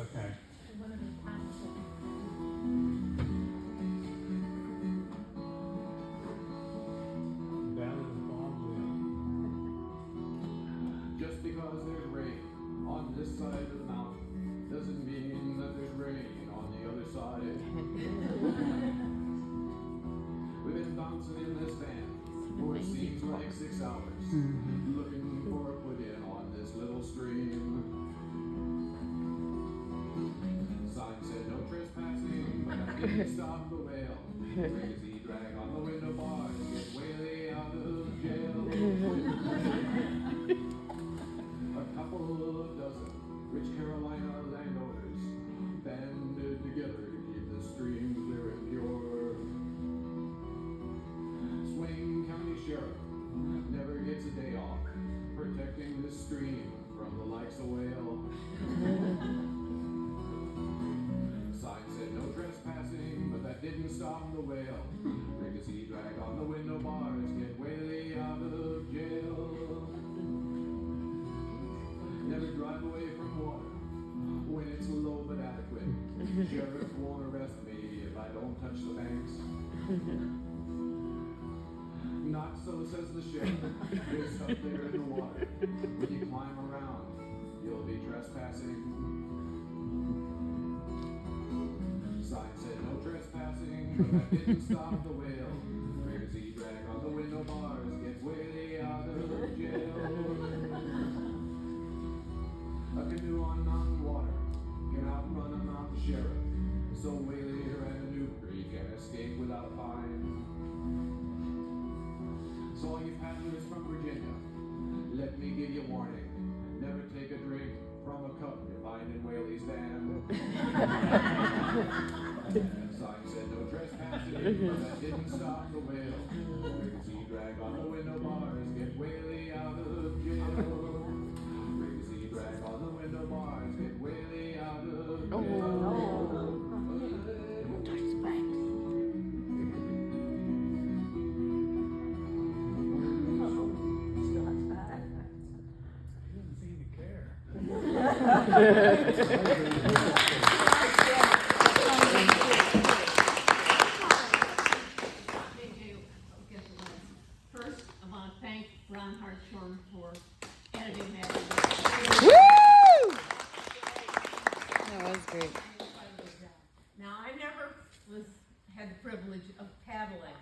Okay. Just because there's rain on this side of the mountain doesn't mean that there's rain on the other side. We've been bouncing in this van for it seems like 6 hours, looking for a put in on this little stream. Sign said no trespassing, but that didn't stop the whale. Crazy drag on the window bars, get Whaley out of jail. A couple of dozen rich Carolina landowners banded together to keep the stream clear and pure. Swain County Sheriff never gets a day off, protecting this stream from the likes of whale. Sign said no trespassing, but that didn't stop the whale. Legacy drag on the window bars, get Whaley out of jail. Never drive away from water when it's low but adequate. Sheriff won't arrest me if I don't touch the banks. Not so, says the sheriff. It's up there in the water. When you climb around, you'll be trespassing. Sign said no trespassing, but that didn't stop the whale. Crazy drag on the window bars, get Whaley out of jail. A canoe on mountain water can outrun a mountain sheriff, so Whaley ran a new creek and escaped without a fine. So all you paddlers from Virginia, let me give you warning. Never take a drink from a cup you find in Whaley's dam. Sign said no trespassing, but that didn't stop the whale. Crazy drag on the window bars, get Whaley out of jail. Crazy drag on the window bars, get Whaley out of jail. Don't touch the bank. Still has back. He doesn't seem to care. First, I want to thank Ron Hartshorn for editing that. Woo! That was great. Now, I never had the privilege of paddling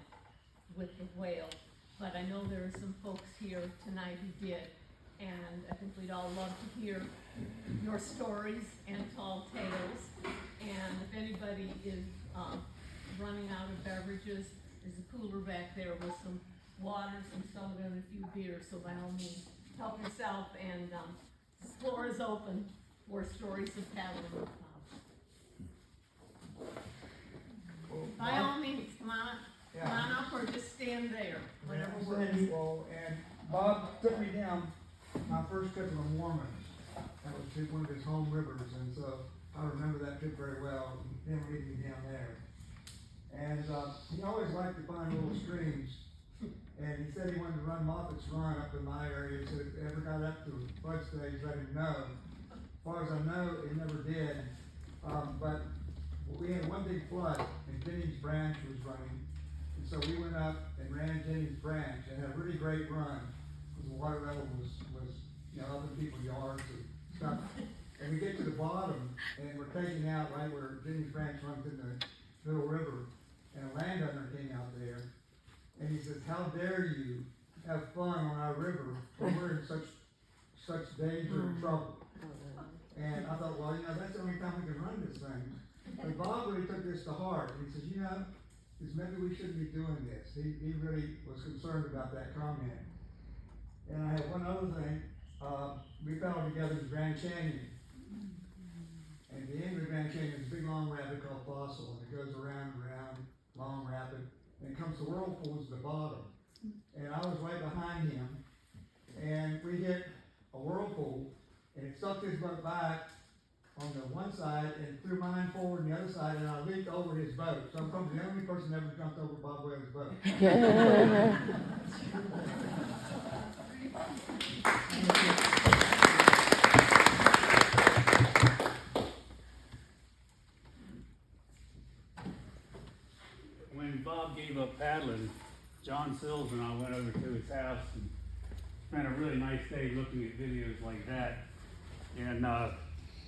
with the whale, but I know there are some folks here tonight who did, and I think we'd all love to hear your stories and tall tales. And if anybody is running out of beverages, there's a cooler back there with some water, some soda, and a few beers, so by all means, help yourself, and the floor is open for stories of paddling. By all means, come on up, or just stand there, whatever works. And Bob took me down my first trip to the Mormons. That was to one of his home rivers, and so I remember that trip very well, him leading me down there. And he always liked to find little streams, and he said he wanted to run Moffitt's Run up in my area, so if he ever got up to flood stage, let him know. As far as I know, he never did, but we had one big flood, and Jennings Branch was running, and so we went up and ran Jennings Branch, and had a really great run, because the water level was up in people's yards and stuff. And we get to the bottom, and we're taking out right where Jennings Branch runs in the Middle River, and a landowner came out there, and he says, "How dare you have fun on our river when we're in such danger and trouble?" And I thought, well, that's the only time we can run this thing. But Bob really took this to heart, and he says, maybe we shouldn't be doing this. He really was concerned about that comment. And I have one other thing. We fell together in Grand Canyon. And at the end of the Grand Canyon is a big long rapid called Fossil, and it goes around and around, long rapid, and it comes to whirlpools at the bottom. And I was right behind him, and we hit a whirlpool, and it sucked his boat back on the one side and threw mine forward on the other side, and I leaped over his boat. So I'm probably the only person ever jumped over Bob Whaley's boat. paddling, John Sills and I went over to his house and spent a really nice day looking at videos like that. And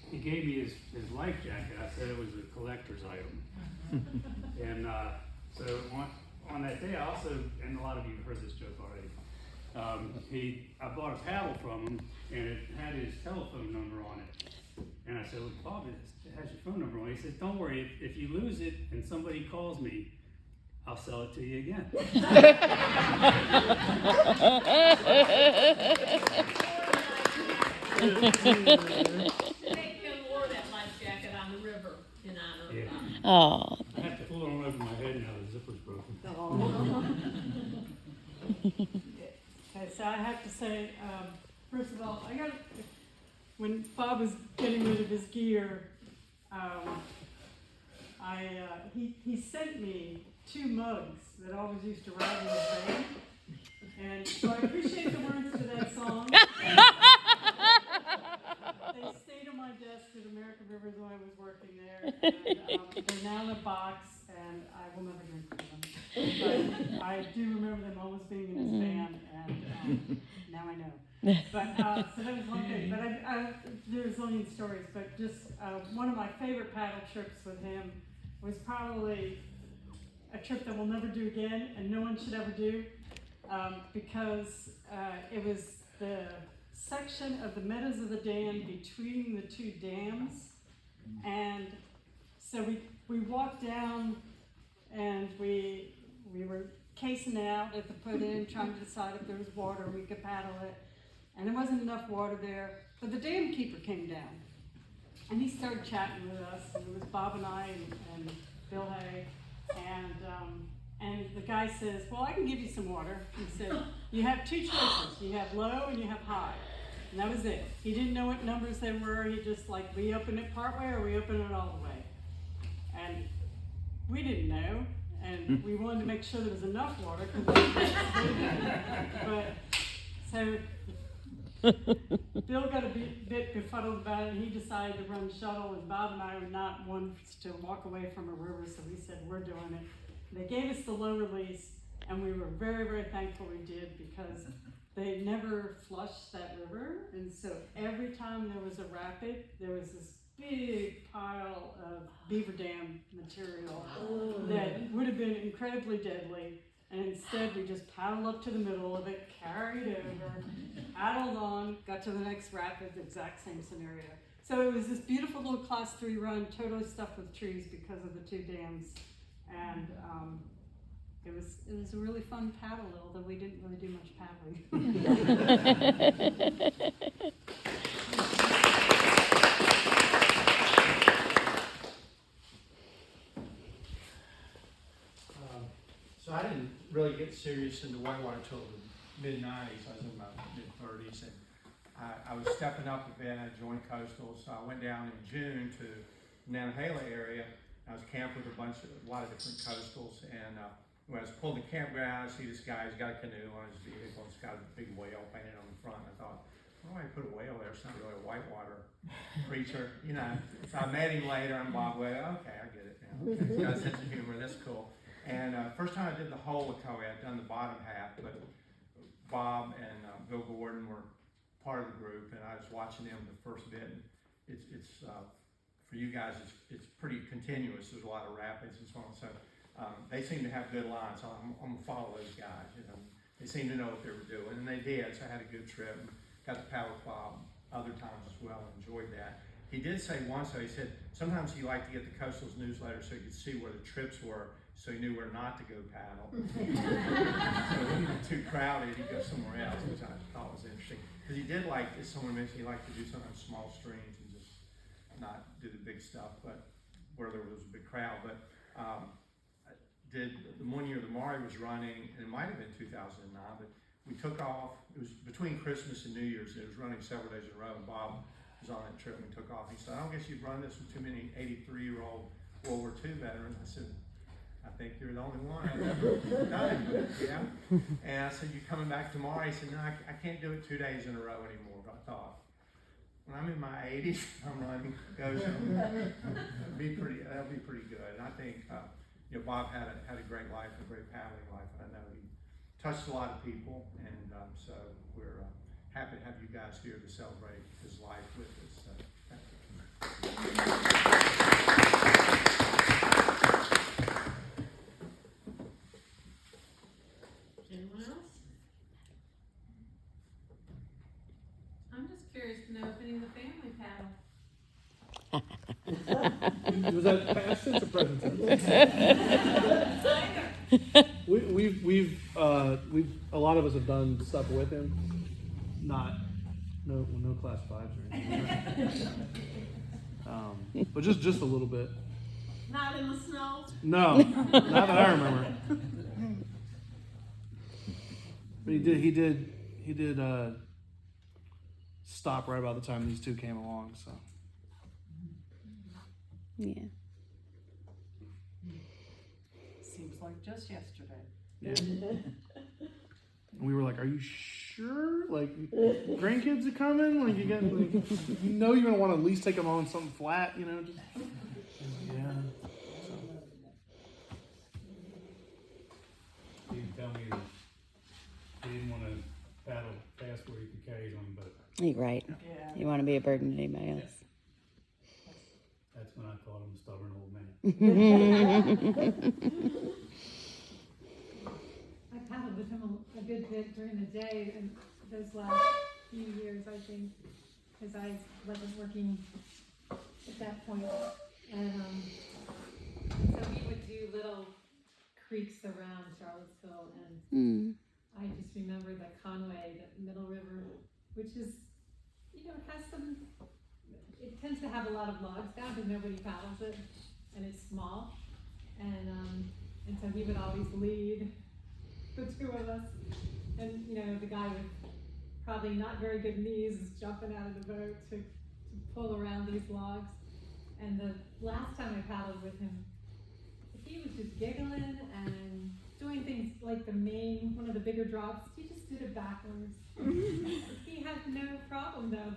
he gave me his life jacket. I said it was a collector's item. And so on that day, I also, and a lot of you have heard this joke already, I bought a paddle from him, and it had his telephone number on it. And I said, well, Bob, it has your phone number on it. He said, don't worry, if you lose it and somebody calls me, I'll sell it to you again. They can wear that life jacket on the river in honor of God. Oh. I have to pull it on over my head now, the zipper's broken. Okay, so I have to say, first of all, when Bob was getting rid of his gear, he sent me 2 mugs that always used to ride in his van. And so I appreciate the words to that song. They stayed on my desk at American Rivers when I was working there. And they're now in a box, and I will never drink from them. But I do remember them always being in his van, and now I know. But so that was one thing. But there's a million stories. But just one of my favorite paddle trips with him was probably a trip that we'll never do again, and no one should ever do, because it was the section of the meadows of the dam between the 2 dams, and so we walked down, and we were casing out at the put-in, trying to decide if there was water we could paddle it, and there wasn't enough water there, but the dam keeper came down, and he started chatting with us, and it was Bob and I and Bill Hay, and the guy says, well, I can give you some water. He said, you have 2 choices. You have low and you have high. And that was it. He didn't know what numbers they were. He just we open it part way or we open it all the way. And we didn't know. And we wanted to make sure there was enough water. But so Bill got a bit befuddled about it, and he decided to run shuttle, and Bob and I were not ones to walk away from a river, so we said, we're doing it. They gave us the low release, and we were very, very thankful we did, because they never flushed that river, and so every time there was a rapid, there was this big pile of beaver dam material that would have been incredibly deadly. And instead, we just paddled up to the middle of it, carried over, paddled on, got to the next rapid, the exact same scenario. So it was this beautiful little class 3 run, totally stuffed with trees because of the 2 dams. And it was a really fun paddle, although we didn't really do much paddling. So I didn't really get serious into whitewater till the mid-90s. I was in my mid-30s, and I was stepping up a bit. I joined Coastal, so I went down in June to the Nantahala area. I was camped with a lot of different coastals, and when I was pulling the campground, I see this guy, he's got a canoe on his vehicle, it's got a big whale painted on the front, and I thought, why do I put a whale there? It's not really a whitewater creature, you know. So I met him later, I'm Bob Whaley, okay, I get it now. He's got a sense of humor, that's cool. And first time I did the whole of Canoeist, I'd done the bottom half, but Bob and Bill Gordon were part of the group, and I was watching them the first bit, and it's for you guys, it's pretty continuous. There's a lot of rapids and so on, so they seem to have good lines, so I'm gonna follow those guys, you know. They seemed to know what they were doing, and they did, so I had a good trip, and got to paddle with Bob other times as well, and enjoyed that. He did say once, though, he said, sometimes he liked to get the Coastal's newsletter so he could see where the trips were, so he knew where not to go paddle. So when he was too crowded, he'd go somewhere else, which I thought was interesting. Because he did like, as someone mentioned, he liked to do sometimes small streams and just not do the big stuff, but where there was a big crowd. But I did the one year the Maury was running, and it might have been 2009, but we took off. It was between Christmas and New Year's, and it was running several days in a row, and Bob was on that trip and we took off. He said, I don't guess you've run this with too many 83-year-old World War II veterans. I said, I think you're the only one I've ever done it with, yeah. And I said, you coming back tomorrow? He said, no, I can't do it 2 days in a row anymore. But I thought, when I'm in my 80s, I'm running Goshen. That'll be pretty good. And I think, Bob had a great life, a great paddling life, and I know he touched a lot of people, and so we're happy to have you guys here to celebrate his life with us. So, thank you. Anyone else? I'm just curious to know if any of the family paddle. Was that past tense or present tense? We've a lot of us have done stuff with him. No class 5s or anything. But just a little bit. Not in the snow? No, not that I remember. But he did stop right about the time these two came along, so. Yeah. Seems like just yesterday. Yeah. And we were like, "Are you sure? Like, grandkids are coming? Like, you're gonna want to at least take them on something flat, you know? Just yeah." So. He didn't tell me that he didn't want to paddle fast where he could carry his own boat. You're right. Yeah. You want to be a burden to anybody else. That's when I called him a stubborn old man. I paddled with him a good bit during the day and those last few years, I think, because I wasn't working at that point. And so we would do little creeks around Charlottesville, and I just remember the Conway, the Middle River, which is, has some, it tends to have a lot of logs down because nobody paddles it, and it's small. And so he would always lead the two of us, and the guy with probably not very good knees is jumping out of the boat to pull around these logs. And the last time I paddled with him, he was just giggling and doing things like one of the bigger drops. He just did it backwards. He had no problem though,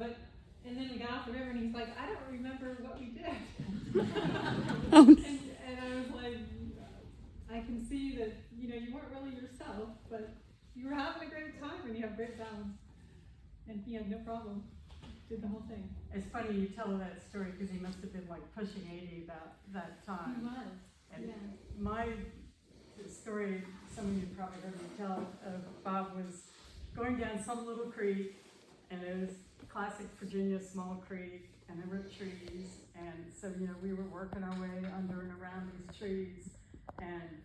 and then we got off the river and he's like, "I don't remember what we did." and I was like, I can see that, you weren't really yourself, but you were having a great time and you have great balance. And he had no problem. Did the whole thing. It's funny you tell that story because he must have been like pushing 80 about that time. He was. And Yeah. my story, some of you probably heard me tell, Bob was going down some little creek, and it was classic Virginia small creek, and there were trees, and so we were working our way under and around these trees, and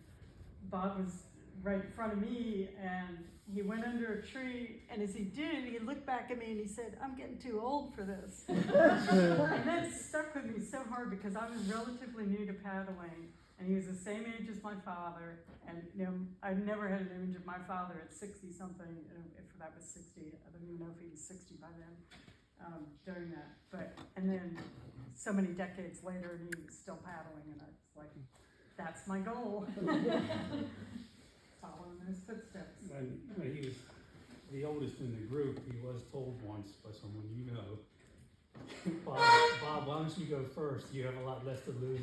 Bob was right in front of me, and he went under a tree, and as he did, he looked back at me and he said, "I'm getting too old for this." And that stuck with me so hard because I was relatively new to paddling, and he was the same age as my father, and I never had an image of my father at 60 something, if that was 60, I don't even know if he was 60 by then, during that, and then so many decades later, and he was still paddling, and I was like, that's my goal. Following those footsteps. When he was the oldest in the group, he was told once by someone Bob, why don't you go first? You have a lot less to lose.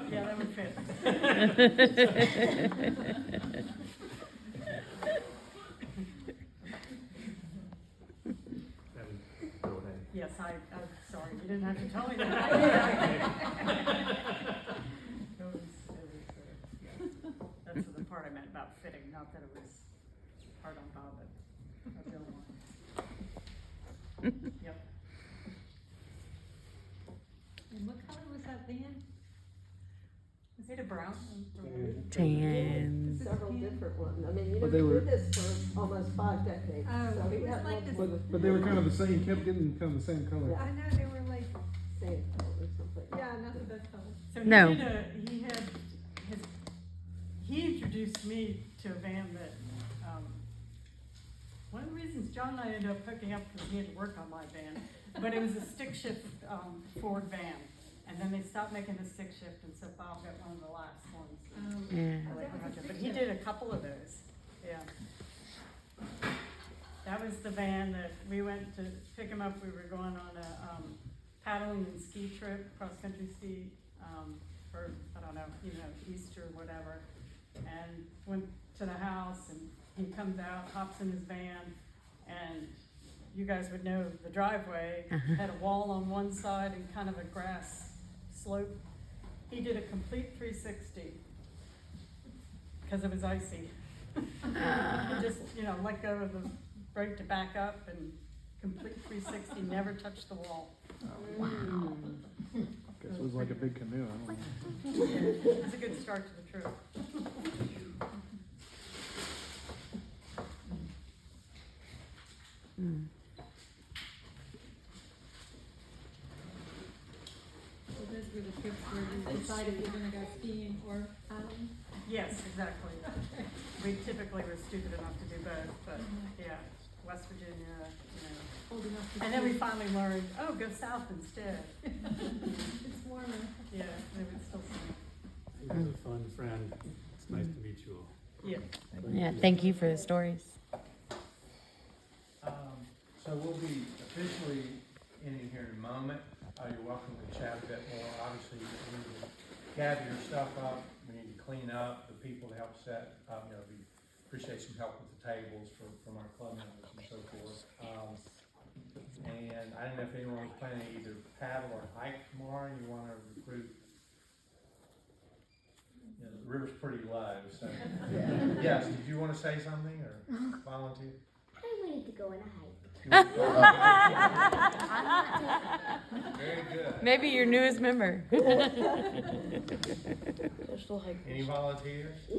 Yeah, that would fit. Yes, I'm sorry, you didn't have to tell me that. That's the part I meant about fitting, not that it was hard on Bob, but a real one. Yep. And what color was that van? Is it a brown? Tan. Several different ones. I mean, But he they were- did this for almost 5 decades. Oh, so he it was had like this- multiple But they were kind of the same. Kept getting kind of the same color. Yeah. I know they were like, same color or something. yeah, not the best color. So No. he introduced me to a van that, one of the reasons John and I ended up hooking up was he had to work on my van, but it was a stick shift Ford van. And then they stopped making the stick shift, and so Bob got one of the last ones. Yeah. But he did a couple of those, yeah. That was the van that we went to pick him up. We were going on paddling and ski trip, cross-country ski, for, I don't know, Easter or whatever. And went to the house, and he comes out, hops in his van, and you guys would know the driveway had a wall on one side and kind of a grass slope. He did a complete 360 because it was icy. He just, let go of the brake to back up and complete 360, never touched the wall. Wow. Guess it was like a big canoe. I don't know. It's a good start to the trip. So those were the trips where you decide if you're gonna go skiing or paddling? Yes, exactly. We typically were stupid enough to do both, but yeah, West Virginia, Old enough to And then we ski. finally learned, oh, go south instead. It's warmer. Yeah, they would still sing. He was a fun friend. It's nice to meet you all. Yeah. Yeah, thank you for the stories. So we'll be officially ending here in a moment. You're welcome to chat a bit more. Obviously, we need to gather your stuff up. We need to clean up. The people to help set, we appreciate some help with the tables from our club members and so forth. And I don't know if anyone was planning to either paddle or hike tomorrow. You want to recruit. The river's pretty low, so. Yes, did you want to say something or volunteer? I wanted to go on a hike. Very good. Maybe your newest member. Any volunteers?